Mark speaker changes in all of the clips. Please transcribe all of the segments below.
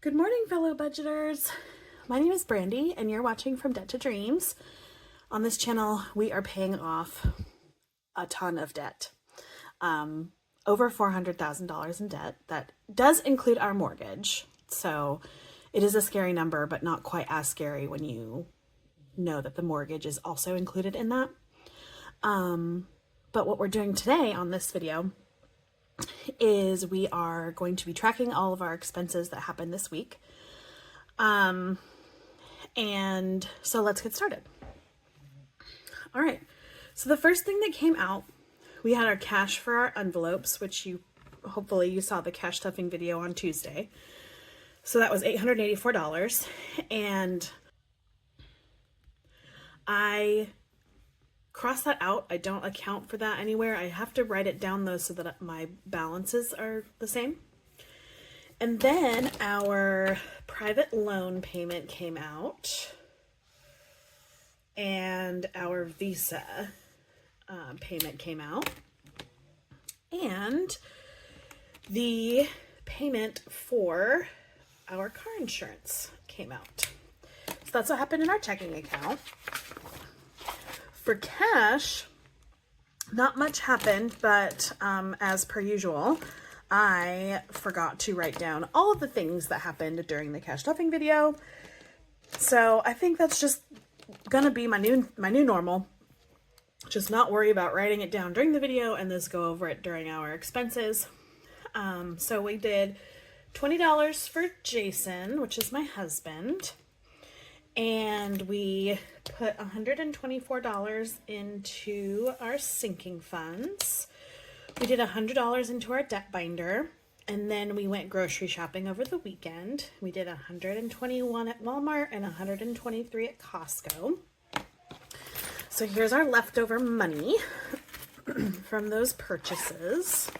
Speaker 1: Good morning, fellow budgeters. My name is Brandy, and you're watching From Debt to Dreams. On this channel, we are paying off a ton of debt. Over $400,000 in debt. That does include our mortgage. So it is a scary number, but not quite as scary when you know that the mortgage is also included in that. But what we're doing today on this video is we are going to be tracking all of our expenses that happened this week. And so let's get started. All right. So the first thing that came out, we had our cash for our envelopes, which hopefully you saw the cash stuffing video on Tuesday. So that was $884. And I cross that out. I don't account for that anywhere. I have to write it down though so that my balances are the same. And then our private loan payment came out and our Visa payment came out and the payment for our car insurance came out. So that's what happened in our checking account. For cash, not much happened, but as per usual, I forgot to write down all of the things that happened during the cash stuffing video. So I think that's just gonna be my new normal. Just not worry about writing it down during the video and just go over it during our expenses. So we did $20 for Jason, which is my husband. And we put $124 into our sinking funds. We did $100 into our debt binder. And then we went grocery shopping over the weekend. We did $121 at Walmart and $123 at Costco. So here's our leftover money from those purchases.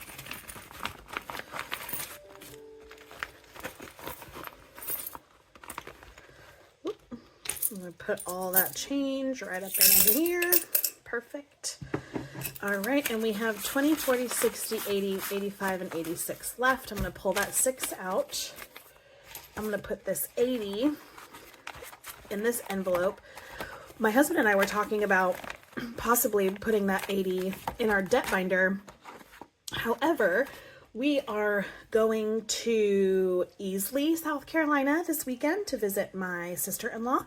Speaker 1: I'm going to put all that change right up in here. Perfect. All right, and we have 20, 40, 60, 80, 85, and 86 left. I'm going to pull that 6 out. I'm going to put this 80 in this envelope. My husband and I were talking about possibly putting that 80 in our debt binder. However, we are going to Easley, South Carolina this weekend to visit my sister-in-law.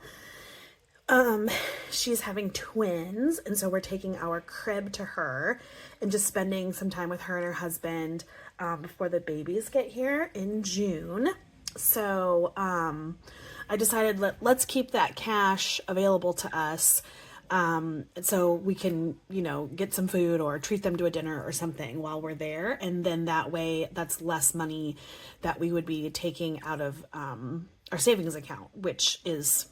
Speaker 1: She's having twins, and so we're taking our crib to her and just spending some time with her and her husband before the babies get here in June. So I decided let's keep that cash available to us so we can, get some food or treat them to a dinner or something while we're there. And then that way that's less money that we would be taking out of our savings account, which is,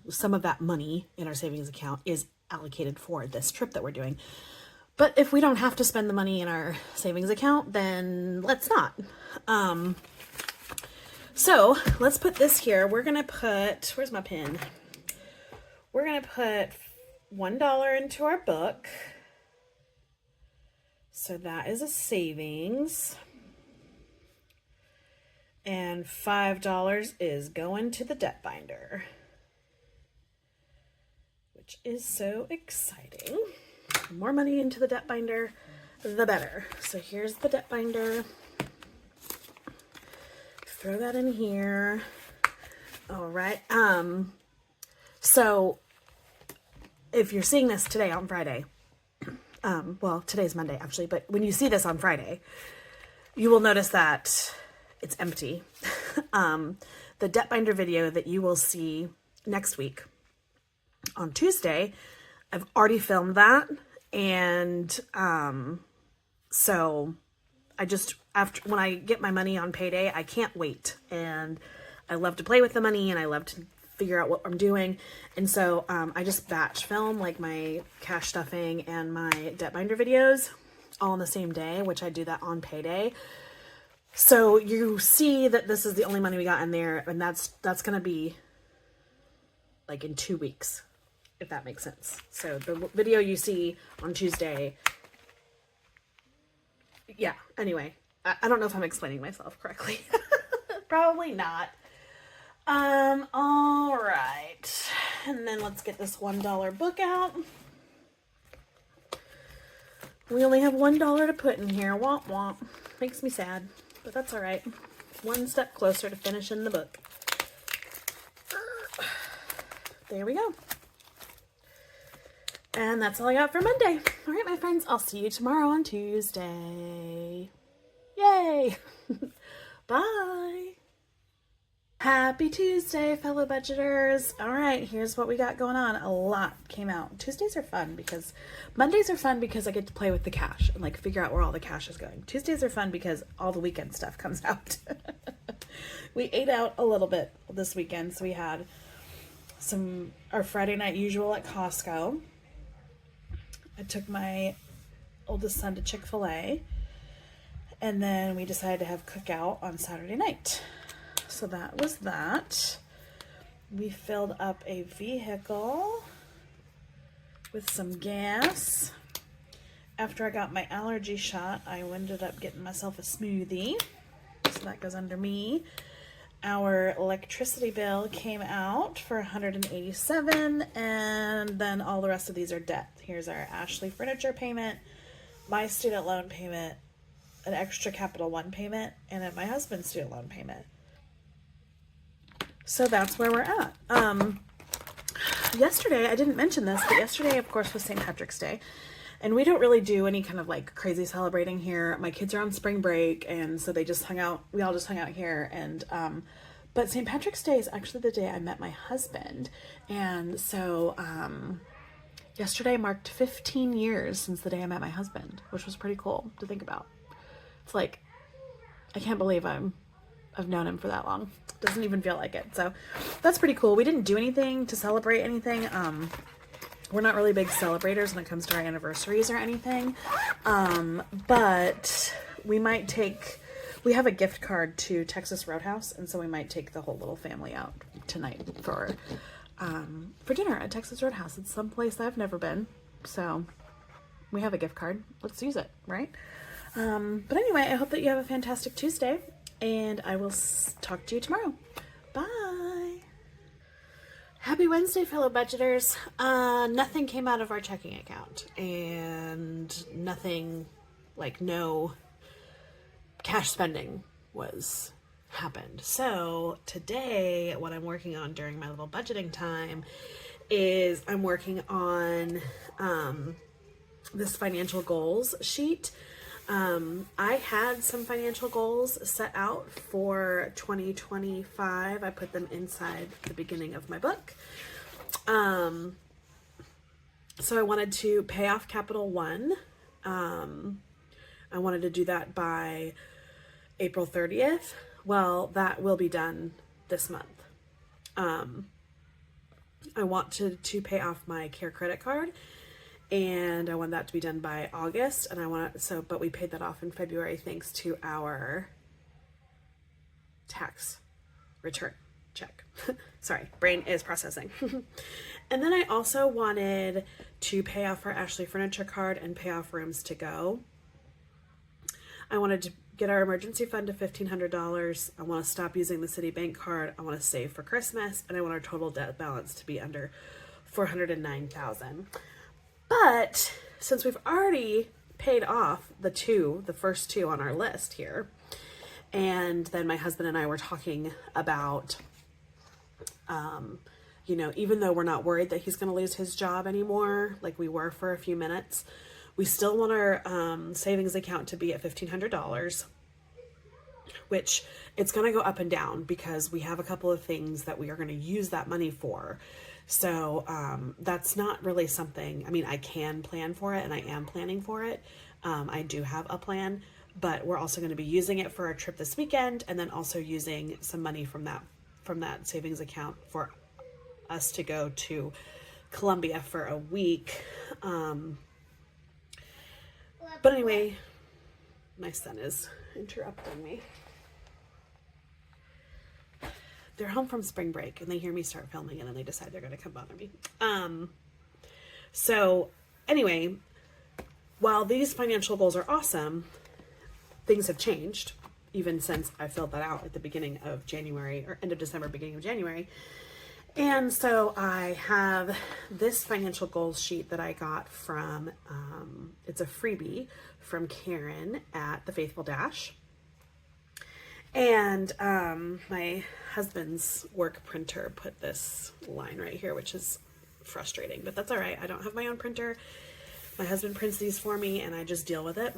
Speaker 1: some of that money in our savings account is allocated for this trip that we're doing. But if we don't have to spend the money in our savings account, then let's not. So let's put this here. We're going to put, where's my pen? We're going to put $1 into our book. So that is a savings. And $5 is going to the debt binder, which is so exciting. The more money into the debt binder, the better. So here's the debt binder. Throw that in here. All right. So if you're seeing this today on Friday, well, today's Monday actually, but when you see this on Friday, you will notice that it's empty. The debt binder video that you will see next week on Tuesday, I've already filmed that. And, so when I get my money on payday, I can't wait. And I love to play with the money and I love to figure out what I'm doing. And so, I just batch film like my cash stuffing and my debt binder videos all on the same day, which I do that on payday. So you see that this is the only money we got in there. And that's going to be like in 2 weeks, if that makes sense. So the video you see on Tuesday, yeah, anyway, I don't know if I'm explaining myself correctly. Probably not. All right. And then let's get this $1 book out. We only have $1 to put in here. Womp womp. Makes me sad, but that's all right. One step closer to finishing the book. There we go. And that's all I got for Monday. All right, my friends, I'll see you tomorrow on Tuesday. Yay! Bye! Happy Tuesday, fellow budgeters. All right, here's what we got going on. A lot came out. Tuesdays are fun because Mondays are fun because I get to play with the cash and like figure out where all the cash is going. Tuesdays are fun because all the weekend stuff comes out. We ate out a little bit this weekend. So we had our Friday night usual at Costco. I took my oldest son to Chick-fil-A, and then we decided to have cookout on Saturday night. So that was that. We filled up a vehicle with some gas. After I got my allergy shot, I ended up getting myself a smoothie. So that goes under me. Our electricity bill came out for $187, and then all the rest of these are debt. Here's our Ashley furniture payment, my student loan payment, an extra Capital One payment, and then my husband's student loan payment. So that's where we're at. Yesterday, I didn't mention this, but yesterday, of course, was St. Patrick's Day. And we don't really do any kind of like crazy celebrating here. My kids are on spring break, and so they just hung out. We all just hung out here. And but St. Patrick's Day is actually the day I met my husband. And so yesterday marked 15 years since the day I met my husband, which was pretty cool to think about. It's like, I can't believe I've known him for that long. Doesn't even feel like it. So that's pretty cool. We didn't do anything to celebrate anything. We're not really big celebrators when it comes to our anniversaries or anything. But we have a gift card to Texas Roadhouse, and so we might take the whole little family out tonight for dinner at Texas Roadhouse. It's someplace I've never been. So we have a gift card. Let's use it, right? But anyway, I hope that you have a fantastic Tuesday, and I will talk to you tomorrow. Bye. Happy Wednesday, fellow budgeters. Nothing came out of our checking account, and nothing, like no cash spending happened. So today, what I'm working on during my little budgeting time is I'm working on this financial goals sheet. I had some financial goals set out for 2025. I put them inside the beginning of my book. So I wanted to pay off Capital One. I wanted to do that by April 30th. Well, that will be done this month. I want to pay off my Care credit card, and I want that to be done by August. And but we paid that off in February thanks to our tax return check. Sorry, brain is processing. And then I also wanted to pay off our Ashley furniture card and pay off Rooms to Go. I wanted to get our emergency fund to $1,500. I want to stop using the Citibank card. I want to save for Christmas, and I want our total debt balance to be under $409,000. But since we've already paid off the first two on our list here, and then my husband and I were talking about, even though we're not worried that he's going to lose his job anymore, like we were for a few minutes, we still want our savings account to be at $1,500, which it's going to go up and down because we have a couple of things that we are going to use that money for. So that's not really something, I can plan for it, and I am planning for it. I do have a plan, but we're also going to be using it for our trip this weekend, and then also using some money from that savings account for us to go to Colombia for a week. But anyway, my son is interrupting me. They're home from spring break and they hear me start filming, and then they decide they're going to come bother me. So anyway, while these financial goals are awesome, things have changed. even since I filled that out at the beginning of January, or end of December, beginning of January. And so I have this financial goals sheet that I got from, it's a freebie from Karen at the Faithful Dash. And my husband's work printer put this line right here, which is frustrating, but that's all right. I don't have my own printer. My husband prints these for me and I just deal with it.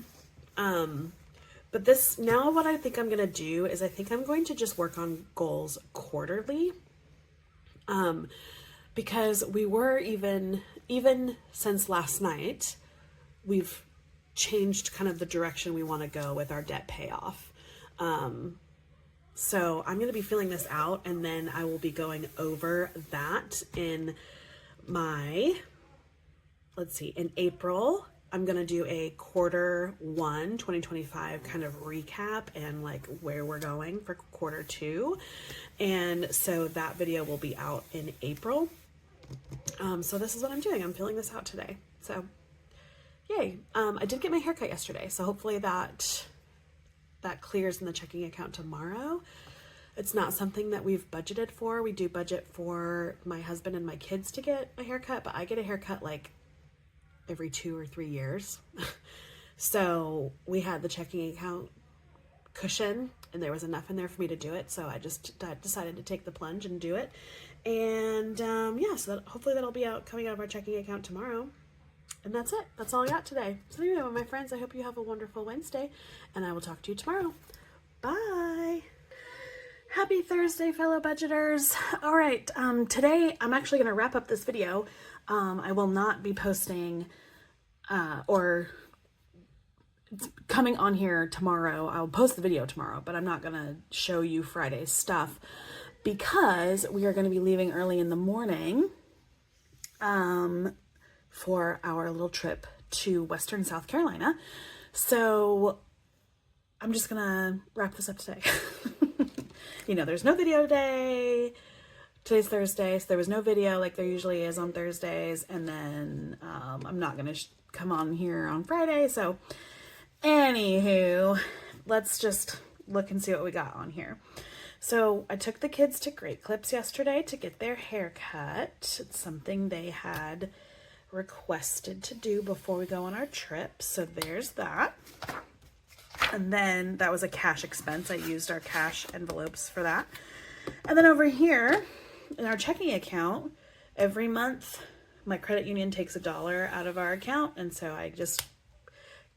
Speaker 1: But this, now what I think I'm going to do is I think I'm going to just work on goals quarterly. Because we were even since last night, we've changed kind of the direction we want to go with our debt payoff. So I'm going to be filling this out, and then I will be going over that in my, let's see, in April. I'm going to do a quarter 1, 2025 kind of recap and like where we're going for quarter 2. And so that video will be out in April. So this is what I'm doing. I'm filling this out today. So yay. I did get my haircut yesterday. So hopefully that clears in the checking account tomorrow. It's not something that we've budgeted for. We do budget for my husband and my kids to get a haircut, but I get a haircut like every 2 or 3 years. So we had the checking account cushion and there was enough in there for me to do it. So I just decided to take the plunge and do it. And yeah, so hopefully that'll be coming out of our checking account tomorrow. And that's it. That's all I got today. So anyway, my friends, I hope you have a wonderful Wednesday and I will talk to you tomorrow. Bye. Happy Thursday, fellow budgeters. All right. Today I'm actually going to wrap up this video. I will not be posting or coming on here tomorrow. I'll post the video tomorrow, but I'm not going to show you Friday's stuff because we are going to be leaving early in the morning for our little trip to Western South Carolina. So I'm just going to wrap this up today. You know, there's no video today. Today's Thursday, so there was no video like there usually is on Thursdays, and then I'm not going to come on here on Friday, so anywho, let's just look and see what we got on here. So I took the kids to Great Clips yesterday to get their hair cut. It's something they had requested to do before we go on our trip, so there's that. And then that was a cash expense. I used our cash envelopes for that. And then over here, in our checking account, every month my credit union takes $1 out of our account, and so I just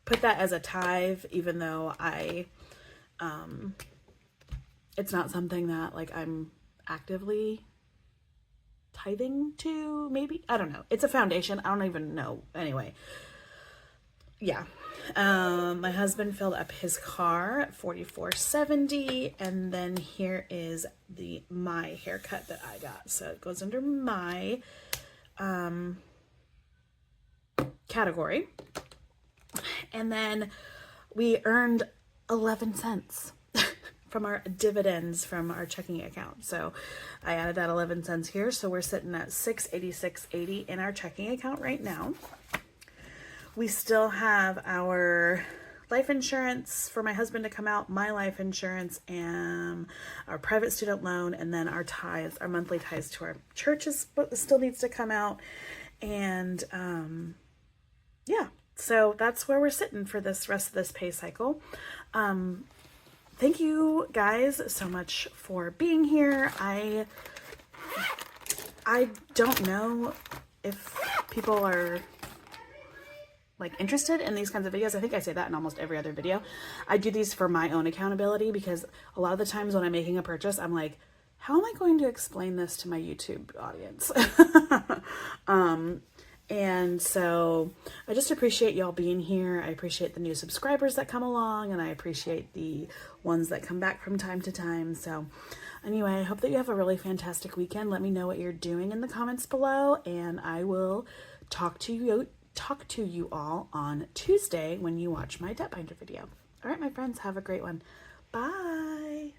Speaker 1: put that as a tithe, even though it's not something that like I'm actively tithing to, maybe, I don't know. It's a foundation. I don't even know. Anyway, yeah. My husband filled up his car at $44.70, and then here is my haircut that I got. So it goes under my category. And then we earned 11 cents from our dividends from our checking account. So I added that 11 cents here. So we're sitting at $686.80 in our checking account right now. We still have our life insurance for my husband to come out, my life insurance, and our private student loan, and then our tithes, our monthly tithes to our church still needs to come out. And yeah, so that's where we're sitting for this rest of this pay cycle. Thank you guys so much for being here. I don't know if people are like interested in these kinds of videos. I think I say that in almost every other video. I do these for my own accountability because a lot of the times when I'm making a purchase, I'm like, how am I going to explain this to my YouTube audience? And so I just appreciate y'all being here. I appreciate the new subscribers that come along, and I appreciate the ones that come back from time to time. So anyway, I hope that you have a really fantastic weekend. Let me know what you're doing in the comments below, and I will talk to you all on Tuesday when you watch my debt binder video. All right, my friends, have a great one. Bye.